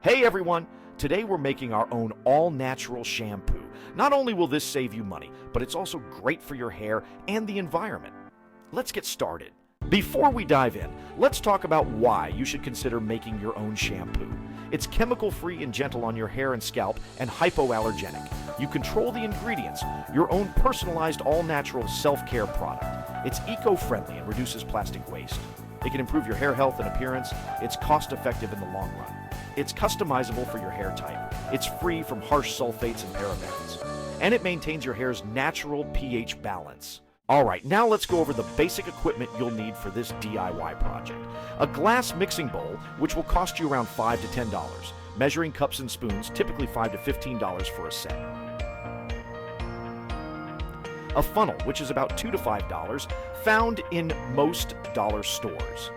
Hey everyone! Today we're making our own all-natural shampoo. Not only will this save you money, but it's also great for your hair and the environment. Let's get started. Before we dive in, let's talk about why you should consider making your own shampoo. It's chemical-free and gentle on your hair and scalp and hypoallergenic. You control the ingredients, your own personalized all-natural self-care product. It's eco-friendly and reduces plastic waste. It can improve your hair health and appearance. It's cost-effective in the long run. It's customizable for your hair type. It's free from harsh sulfates and parabens. And it maintains your hair's natural pH balance. Alright, now let's go over the basic equipment you'll need for this DIY project. A glass mixing bowl, which will cost you around $5 to $10. Measuring cups and spoons, typically $5 to $15 for a set. A funnel, which is about $2 to $5, found in most dollar stores.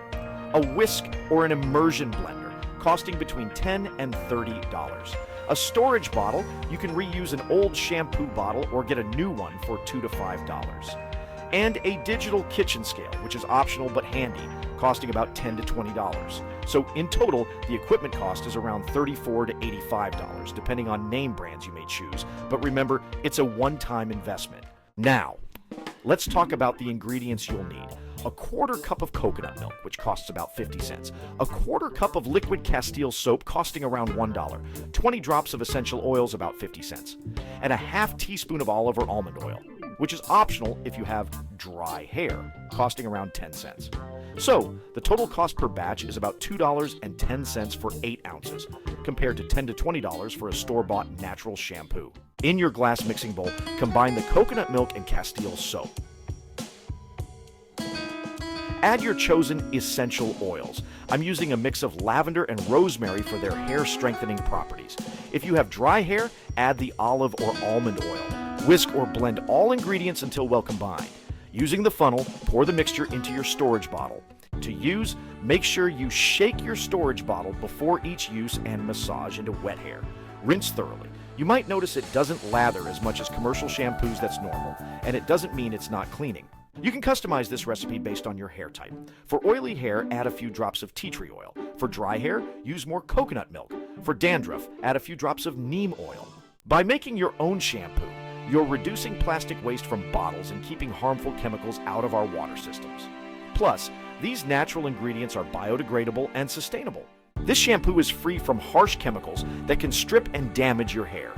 A whisk or an immersion blender, costing between $10 and $30. A storage bottle, you can reuse an old shampoo bottle or get a new one for $2 to $5. And a digital kitchen scale, which is optional but handy, costing about $10 to $20. So in total, the equipment cost is around $34 to $85, depending on name brands you may choose. But remember, it's a one-time investment. Now, let's talk about the ingredients you'll need. A quarter cup of coconut milk, which costs about 50 cents. A quarter cup of liquid Castile soap, costing around $1. 20 drops of essential oils, about 50 cents. And a half teaspoon of olive or almond oil, which is optional if you have dry hair, costing around 10 cents. So, the total cost per batch is about $2.10 for 8 ounces, compared to $10 to $20 for a store-bought natural shampoo. In your glass mixing bowl, combine the coconut milk and Castile soap. Add your chosen essential oils. I'm using a mix of lavender and rosemary for their hair strengthening properties. If you have dry hair, add the olive or almond oil. Whisk or blend all ingredients until well combined. Using the funnel, pour the mixture into your storage bottle. To use, make sure you shake your storage bottle before each use and massage into wet hair. Rinse thoroughly. You might notice it doesn't lather as much as commercial shampoos. That's normal, and it doesn't mean it's not cleaning. You can customize this recipe based on your hair type. For oily hair, add a few drops of tea tree oil. For dry hair, use more coconut milk. For dandruff, add a few drops of neem oil. By making your own shampoo, you're reducing plastic waste from bottles and keeping harmful chemicals out of our water systems. Plus, these natural ingredients are biodegradable and sustainable. This shampoo is free from harsh chemicals that can strip and damage your hair.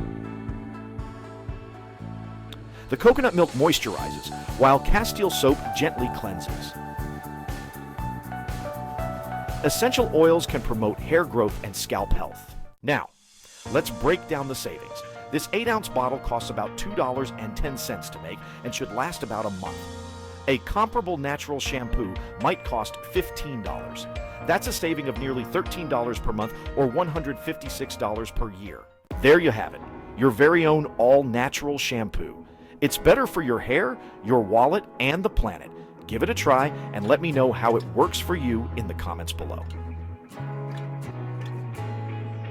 The coconut milk moisturizes, while Castile soap gently cleanses. Essential oils can promote hair growth and scalp health. Now, let's break down the savings. This 8-ounce bottle costs about $2.10 to make and should last about a month. A comparable natural shampoo might cost $15. That's a saving of nearly $13 per month or $156 per year. There you have it, your very own all-natural shampoo. It's better for your hair, your wallet, and the planet. Give it a try and let me know how it works for you in the comments below.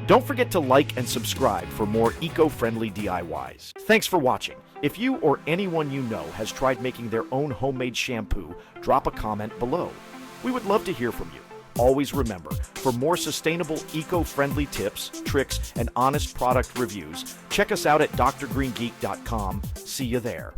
Don't forget to like and subscribe for more eco-friendly DIYs. Thanks for watching. If you or anyone you know has tried making their own homemade shampoo, drop a comment below. We would love to hear from you. Always remember, for more sustainable, eco-friendly tips, tricks, and honest product reviews, check us out at drgreengeek.com. See you there.